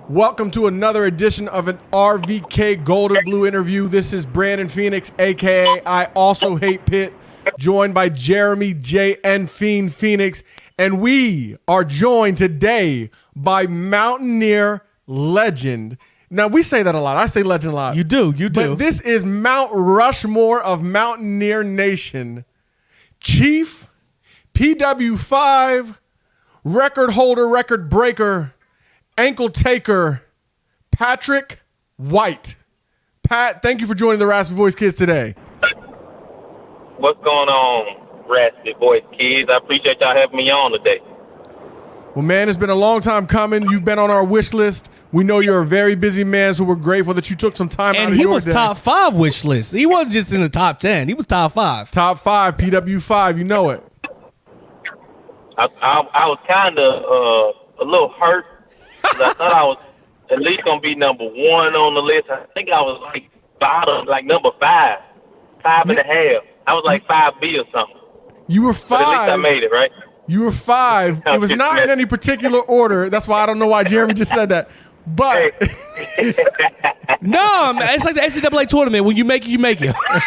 Welcome to another edition of an RVK Golden Blue interview. This is Brandon Phoenix, a.k.a. I Also Hate Pitt, joined by Jeremy J.N. Fiend Phoenix. And we are joined today by Mountaineer legend. Now, we say that a lot. I say legend a lot. You do. But this is Mount Rushmore of Mountaineer Nation. Chief, PW5, record holder, record breaker, ankle taker, Patrick White. Pat, thank you for joining the Raspy Voice Kids today. What's going on, Raspy Voice Kids? I appreciate y'all having me on today. Well, man, it's been a long time coming. You've been on our wish list. We know you're a very busy man, so we're grateful that you took some time out of your day. And he was top 5 wish list. He wasn't just in the top 10. He was top 5. Top 5, PW5, you know it. I was kind of a little hurt because I thought I was at least going to be number 1 on the list. I think I was like bottom, like number 5, 5.5. I was like 5B or something. You were 5. But at least I made it, right? You were 5. It was not in any particular order. That's why I don't know why Jeremy just said that. But no, man, it's like the NCAA tournament. When you make it, you make it. Oh,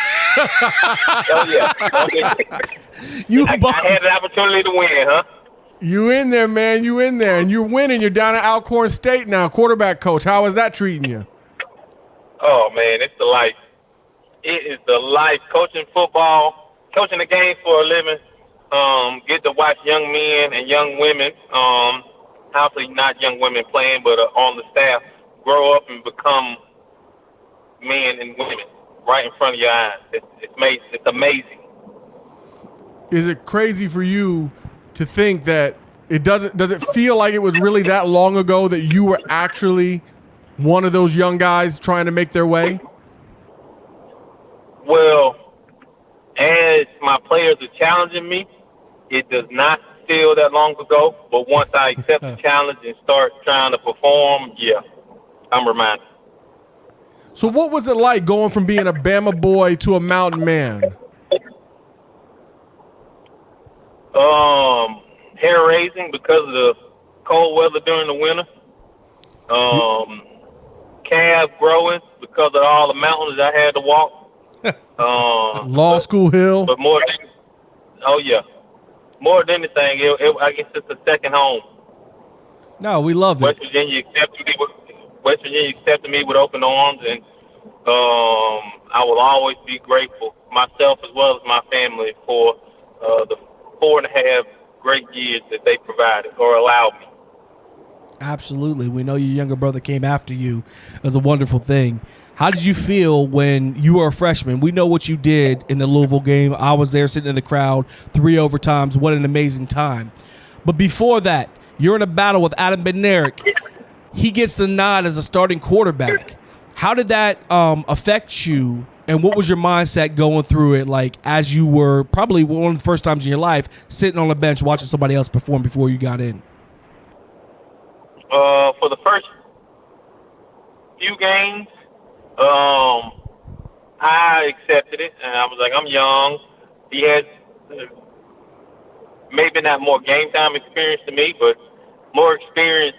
yeah. I had an opportunity to win, huh? You in there, man. You in there. And you're winning. You're down at Alcorn State now, quarterback coach. How is that treating you? Oh, man, it's the life. It is the life. Coaching football, coaching the game for a living. Get to watch young men and young women, obviously not young women playing, but on the staff, grow up and become men and women right in front of your eyes. It's amazing. Is it crazy for you to think that does it feel like it was really that long ago that you were actually one of those young guys trying to make their way? Well, as my players are challenging me, it does not feel that long ago, but once I accept the challenge and start trying to perform, yeah, I'm reminded. So what was it like going from being a Bama boy to a mountain man? Hair raising because of the cold weather during the winter. Calves growing because of all the mountains I had to walk. Law school hill. But more than anything, I guess it's a second home. No, we love it. West Virginia accepted me with open arms, and I will always be grateful, myself as well as my family, for the 4.5 great years that they provided or allowed me. Absolutely. We know your younger brother came after you. It was a wonderful thing. How did you feel when you were a freshman? We know what you did in the Louisville game. I was there sitting in the crowd, 3 overtimes. What an amazing time. But before that, you're in a battle with Adam Bednarik. He gets the nod as a starting quarterback. How did that affect you, and what was your mindset going through it, like as you were probably one of the first times in your life sitting on the bench watching somebody else perform before you got in? For the first few games, I accepted it, and I was like, I'm young. He has maybe not more game time experience than me, but more experience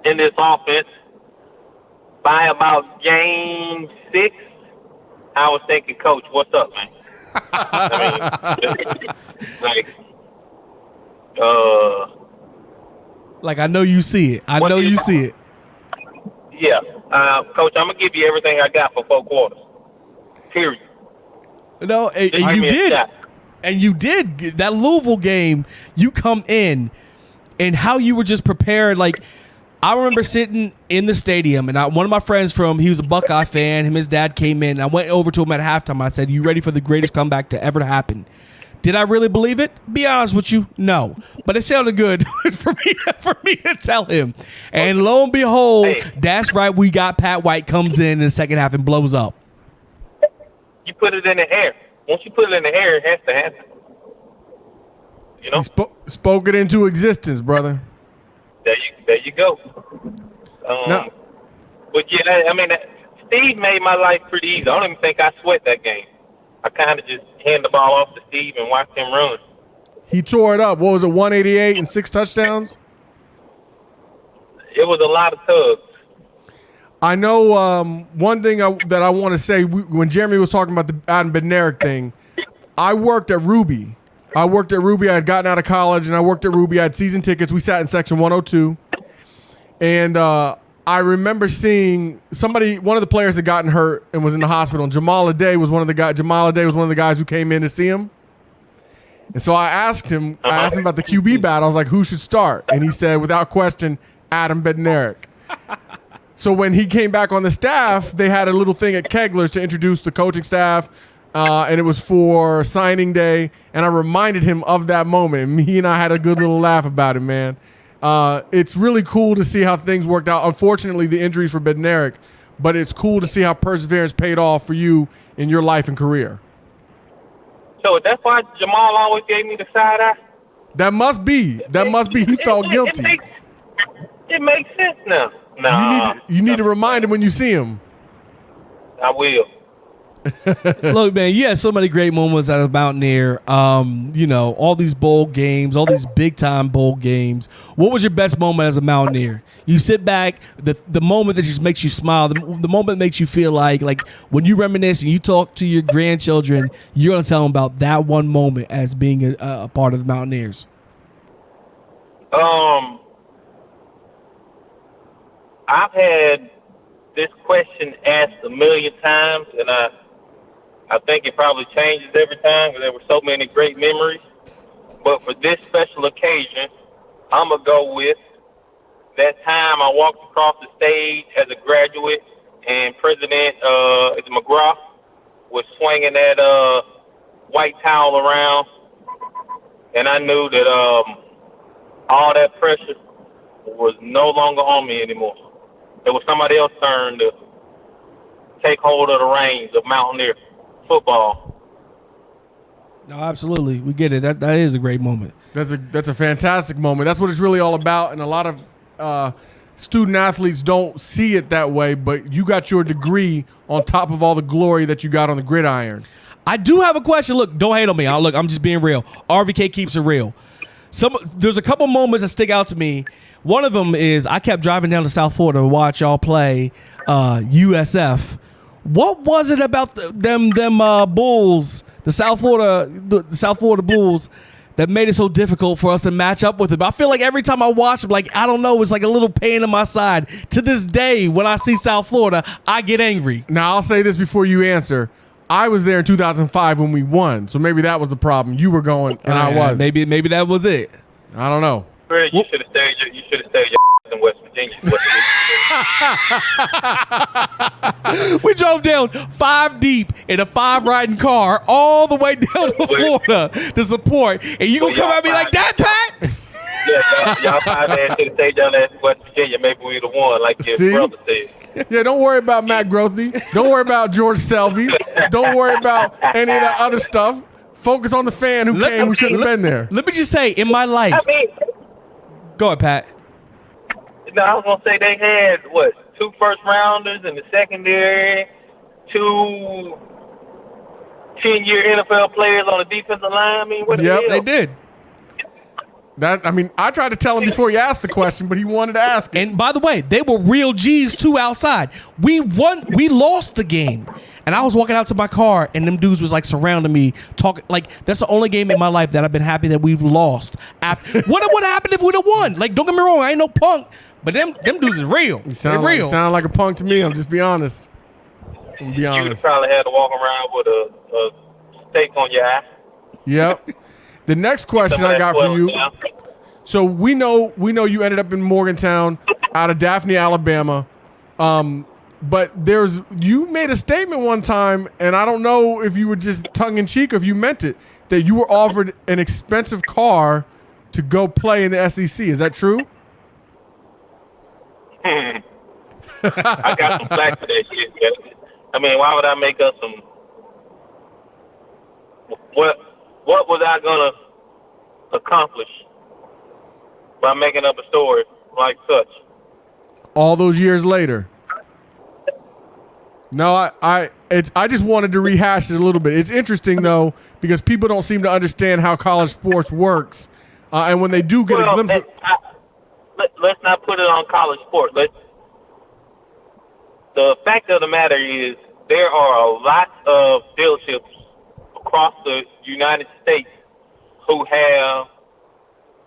in this offense. By about game 6, I was thinking, Coach, what's up, man? Like, I know you see it. I know you see it. Yeah. Coach, I'm going to give you everything I got for 4 quarters. Period. No, and you did. And you did. That Louisville game, you come in, and how you were just prepared. Like, I remember sitting in the stadium, and one of my friends he was a Buckeye fan. Him and his dad came in, and I went over to him at halftime. I said, "You ready for the greatest comeback to ever happen?" Did I really believe it? Be honest with you, no. But it sounded good for me to tell him. And lo and behold, that's right. We got Pat White comes in the second half and blows up. You put it in the air. Once you put it in the air, it has to happen. You know? Spoke it into existence, brother. There you go. No. But yeah, I mean, Steve made my life pretty easy. I don't even think I sweat that game. I kind of just hand the ball off to Steve and watched him run. He tore it up. What was it, 188 and 6 touchdowns? it was a lot of tugs. I know one thing that I want to say when Jeremy was talking about the Adam Bednarik thing, I worked at Ruby. I had gotten out of college, and I worked at Ruby. I had season tickets. We sat in section 102. And I remember seeing one of the players had gotten hurt and was in the hospital. And Jamal Aday was one of the guys who came in to see him. And so I asked him about the QB battle. I was like, who should start? And he said, without question, Adam Bednarik. So when he came back on the staff, they had a little thing at Kegler's to introduce the coaching staff, and it was for signing day. And I reminded him of that moment. He and I had a good little laugh about it, man. It's really cool to see how things worked out. Unfortunately, the injuries for Bednarik, but it's cool to see how perseverance paid off for you in your life and career. So that's why Jamal always gave me the side eye? That must be. He felt guilty. It makes sense now. Nah, you need to remind him when you see him. I will. Look, man, you had so many great moments at a Mountaineer. All these bowl games, all these big-time bowl games. What was your best moment as a Mountaineer? You sit back, the moment that just makes you smile, the moment that makes you feel like when you reminisce and you talk to your grandchildren, you're going to tell them about that one moment as being a part of the Mountaineers. I've had this question asked a million times, and I think it probably changes every time because there were so many great memories. But for this special occasion, I'm going to go with that time I walked across the stage as a graduate and President McGraw was swinging that white towel around. And I knew that all that pressure was no longer on me anymore. It was somebody else's turn to take hold of the reins of Mountaineer football. No, absolutely. We get it. That is a great moment. That's a fantastic moment. That's what it's really all about. And a lot of student athletes don't see it that way, but you got your degree on top of all the glory that you got on the gridiron. I do have a question. Look, don't hate on me. I'm just being real. RVK keeps it real. There's a couple moments that stick out to me. One of them is I kept driving down to South Florida to watch y'all play USF. What was it about them Bulls, the South Florida Bulls, that made it so difficult for us to match up with them? I feel like every time I watch them, I don't know, it's like a little pain in my side. To this day, when I see South Florida, I get angry. Now, I'll say this before you answer. I was there in 2005 when we won, so maybe that was the problem. You were going, and I was. Maybe that was it. I don't know. You should have stayed your in West Virginia. We drove down 5 deep in a 5 riding car all the way down to Florida to support, and you gonna come at me like that, Pat? Yeah, y'all 5 man should have stayed down there in West Virginia. Maybe we'd have won, like your brother said. Yeah, don't worry about Matt Grothy. Don't worry about George Selvey. Don't worry about any of that other stuff. Focus on the fan who came who shouldn't have been there. Let me just say, in my life. Go ahead, Pat. No, I was going to say they had, 2 first-rounders in the secondary, 2 10-year NFL players on the defensive line. I mean, what the hell? They did. I tried to tell him before he asked the question, but he wanted to ask it. And by the way, they were real G's too outside. We lost the game. And I was walking out to my car, and them dudes was surrounding me, talking that's the only game in my life that I've been happy that we've lost. After what would have happened if we'd have won? Don't get me wrong, I ain't no punk, but them dudes is real. You sound like a punk to me. I'm just be honest. You probably had to walk around with a steak on your eye. Yep. The next question I got for you. So we know you ended up in Morgantown, out of Daphne, Alabama. But you made a statement one time, and I don't know if you were just tongue in cheek or if you meant it, that you were offered an expensive car to go play in the SEC. Is that true? I got some flack for that shit. I mean, why would I make up some? What was I gonna accomplish by making up a story like such? All those years later. No, I just wanted to rehash it a little bit. It's interesting though because people don't seem to understand how college sports works, and when they do get a glimpse of. let's not put it on college sports. The fact of the matter is there are a lot of dealerships across the United States who have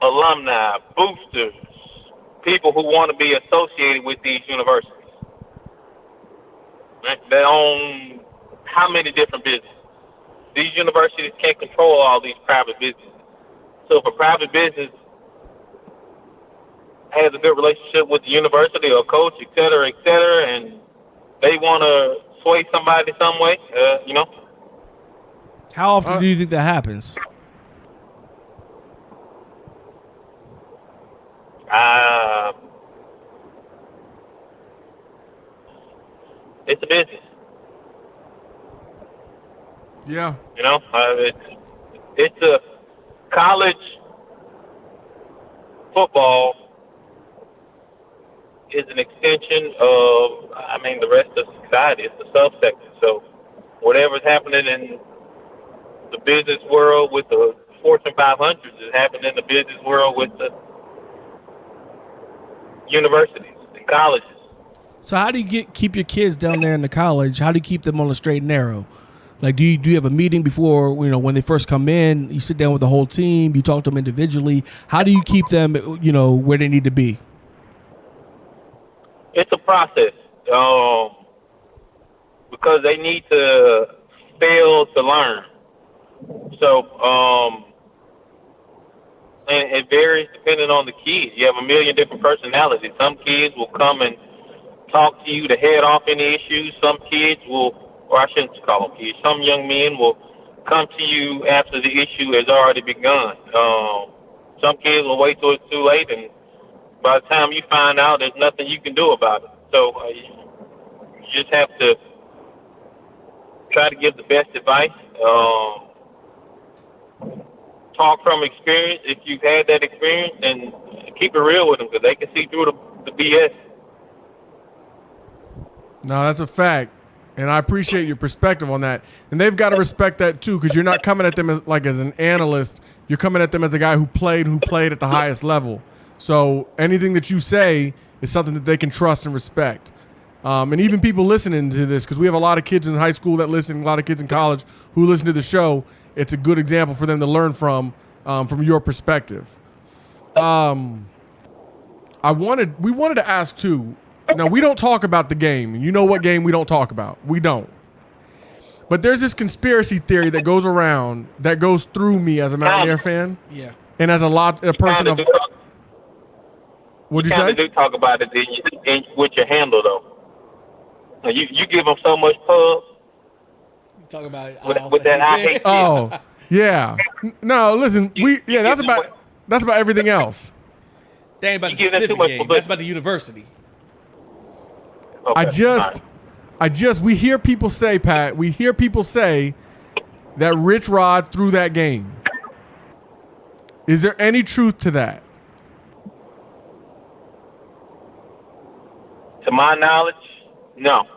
alumni, boosters, people who want to be associated with these universities. Right? They own how many different businesses? These universities can't control all these private businesses. So if a private business has a good relationship with the university or coach, et cetera, and they want to sway somebody some way, How often do you think that happens? It's a business. Yeah. It's a college football is an extension of, the rest of society. It's the subsector. So whatever's happening in the business world with the Fortune 500s is happening in the business world with the universities and colleges. So how do you keep your kids down there in the college? How do you keep them on the straight and narrow? Like, do you have a meeting before, when they first come in? You sit down with the whole team. You talk to them individually. How do you keep them, where they need to be? It's a process because they need to fail to learn. So, and it varies depending on the kids. You have a million different personalities. Some kids will come and talk to you to head off any issues. Some kids will, or I shouldn't call them kids, some young men will come to you after the issue has already begun. Some kids will wait till it's too late, and by the time you find out, there's nothing you can do about it. So you just have to try to give the best advice. Talk from experience if you've had that experience, and keep it real with them because they can see through the BS. No, that's a fact. And I appreciate your perspective on that. And they've got to respect that too, because you're not coming at them as an analyst. You're coming at them as a guy who played at the highest level. So anything that you say is something that they can trust and respect. And even people listening to this, because we have a lot of kids in high school that listen, a lot of kids in college who listen to the show. It's a good example for them to learn from your perspective. We wanted to ask too. Now, we don't talk about the game. You know what game we don't talk about. We don't. But there's this conspiracy theory that goes around, that goes through me as a Mountaineer fan. Yeah. And as a person of... What'd you say? You do talk about it with your handle, though. You give them so much pub. Talk about with that I hate. Oh, yeah. No, listen. That's about everything else. That ain't about the specific game. That's about the university. Okay, we hear people say, Pat, that Rich Rod threw that game. Is there any truth to that? To my knowledge, no.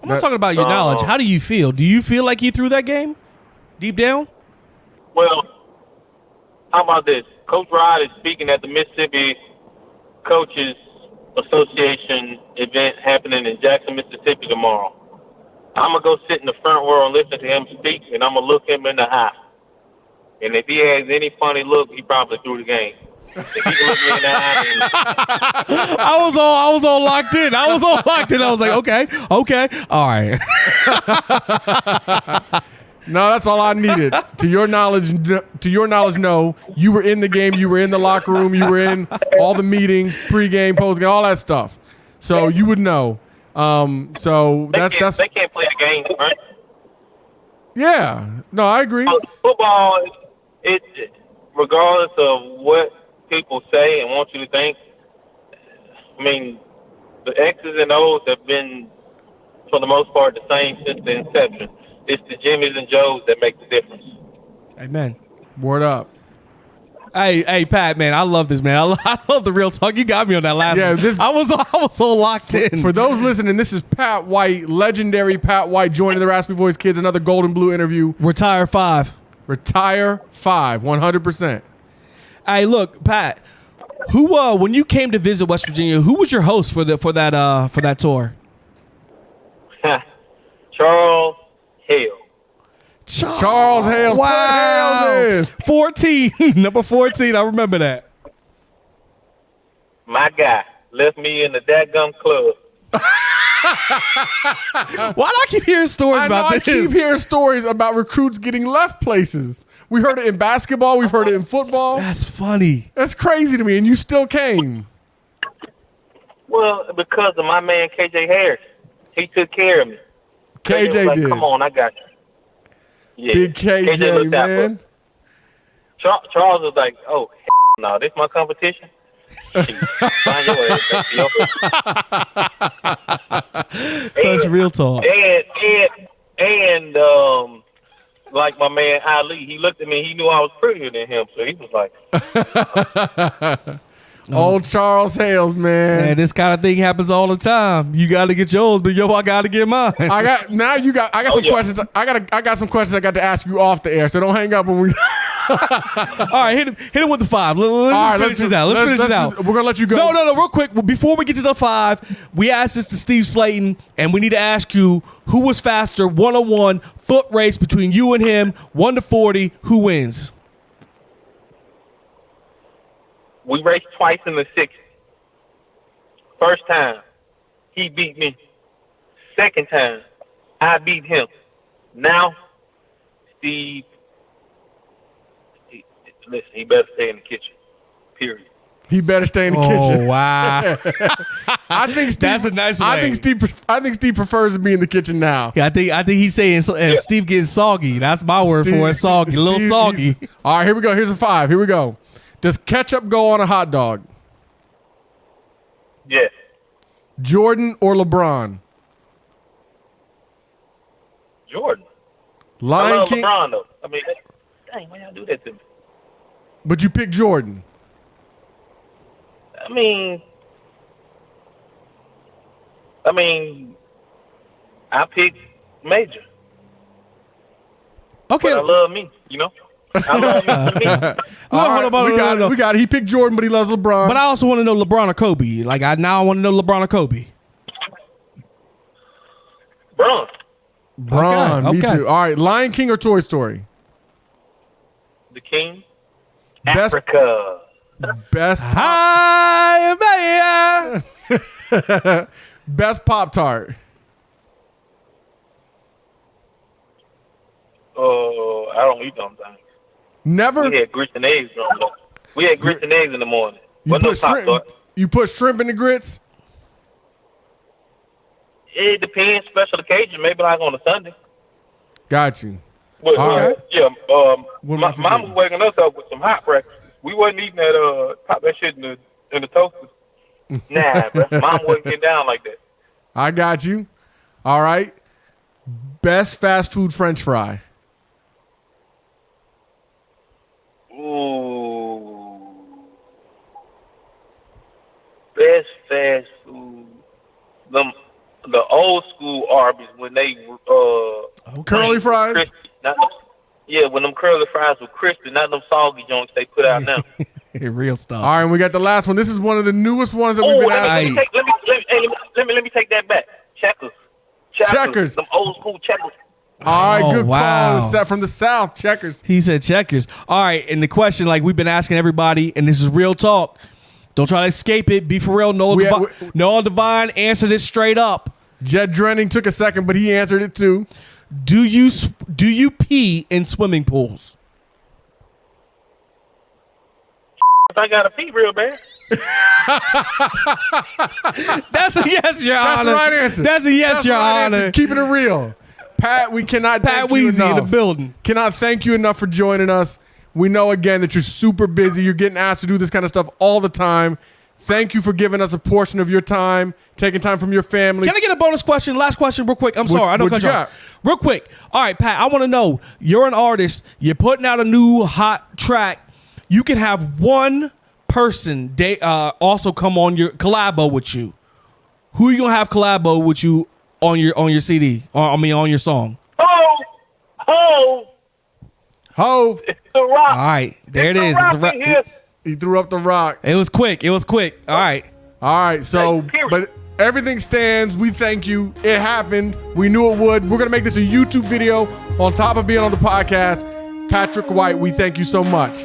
I'm not talking about your knowledge. How do you feel? Do you feel like he threw that game? Deep down? Well, how about this? Coach Rod is speaking at the Mississippi Coaches Association event happening in Jackson, Mississippi tomorrow. I'm going to go sit in the front row and listen to him speak, and I'm going to look him in the eye. And if he has any funny look, he probably threw the game. If he can look me in the eye, I was all locked in. I was like, okay, all right. No, that's all I needed. To your knowledge, no. You were in the game. You were in the locker room. You were in all the meetings, pregame, postgame, all that stuff. So you would know. So they can't play the game, right? Yeah. No, I agree. Football, regardless of what people say and want you to think, the X's and O's have been, for the most part, the same since the inception. It's the Jimmys and Joes that make the difference. Amen. Word up. Hey, Pat, man, I love this, man. I love the real talk. You got me on that last one. I was so locked in. For those listening, this is Pat White, legendary Pat White, joining the Raspy Voice Kids, another Gold and Blue interview. Retire 5. Retire 5, 100%. Hey, look, Pat, Who when you came to visit West Virginia, who was your host for that tour? Charles Hale. Charles Hales. Wow. Put Hales in. 14. Number 14. I remember that. My guy left me in the dadgum club. Why do I keep hearing stories about I this? keep hearing stories about recruits getting left places. We heard it in basketball. We've heard it in football. That's funny. That's crazy to me, and you still came. Well, because of my man KJ Harris. He took care of me. KJ was like, did. Come on, I got you. Yeah. Big KJ, looked out for man. me. Charles was like, oh, no, this my competition? Find your ass. Such real talk. And like my man Ali, he looked at me. He knew I was prettier than him, so he was like, Old Charles Hales, man. And this kind of thing happens all the time. You got to get yours, but I got to get mine. I got some questions. I got some questions I got to ask you off the air. So don't hang up when we. All right, hit him with the 5. Let's finish this out. Let's finish this out. We're gonna let you go. No, real quick. Before we get to the 5, we asked this to Steve Slayton, and we need to ask you who was faster, 1-on-1 foot race between you and him, 1 to 40. Who wins? we raced twice in the 60s. First time, he beat me. Second time, I beat him. Now, Steve, listen, he better stay in the kitchen. Period. He better stay in the kitchen. Oh wow! I think Steve, That's a nice way. I think Steve prefers to be in the kitchen now. Yeah, I think he's saying Steve getting soggy. That's my word for it. Soggy, a little soggy. All right, here we go. Here's a 5. Here we go. Does ketchup go on a hot dog? Yes. Jordan or LeBron? Jordan. I Lion love King. LeBron, though. I mean, dang, why y'all do that to me? But you pick Jordan. I mean, I picked Major. Okay. But I love me, you know? I love me. Hold on. We got it. He picked Jordan, but he loves LeBron. But I also want to know LeBron or Kobe. Like I want to know LeBron or Kobe. Bron. Bron, Okay. me too. All right, Lion King or Toy Story? The King. Best- Africa. Best pop, Hi, baby. best Pop Tart. Oh, I don't eat them things. Never. We had grits and eggs on them. We had grits and eggs in the morning. You Wasn't put no shrimp. Pop-Tart. You put shrimp in the grits. It depends. Special occasion, maybe like on a Sunday. Got you. But, All right. Yeah. What am I Mom was waking us up with some hot breakfast. We wasn't eating that. Pop that shit in the toaster. Nah, bro. Mom wasn't getting down like that. I got you. All right. Best fast food French fry. Ooh. Best fast food. The old school Arby's when they Curly fries. crispy, when them curly fries were crispy, not them soggy joints they put out now. Real stuff. All right, and we got the last one. This is one of the newest ones that we've been asking. Let me take that back. Checkers. Some old school checkers. All right, good wow. call. Set from the South, Checkers. He said Checkers. All right, and the question, like we've been asking everybody, and this is real talk. Don't try to escape it. Be for real. Noah Divine answered it straight up. Jed Drenning took a second, but he answered it too. Do you pee in swimming pools? If I gotta pee real bad. That's a yes, Your That's Honor. the right answer. That's a yes, That's Your the right Honor. answer. Keeping it real. Pat, we cannot Pat thank you Weezy in enough. the building. Cannot thank you enough for joining us. We know, again, that you're super busy. You're getting asked to do this kind of stuff all the time. Thank you for giving us a portion of your time, taking time from your family. Can I get a bonus question? Last question real quick. I'm sorry. I don't what cut you you off. Real quick. All right, Pat, I want to know. You're an artist. You're putting out a new hot track. You can have one person also come on your collabo with you. Who are you going to have collabo with you on your CD? On your song? Hove. Hove. It's the rock. All right. There it is. It's It's the rock in here. He threw up the rock. It was quick. All right. All right. So, Period. but everything stands. We thank you. It happened. We knew it would. We're going to make this a YouTube video on top of being on the podcast. Patrick White, we thank you so much.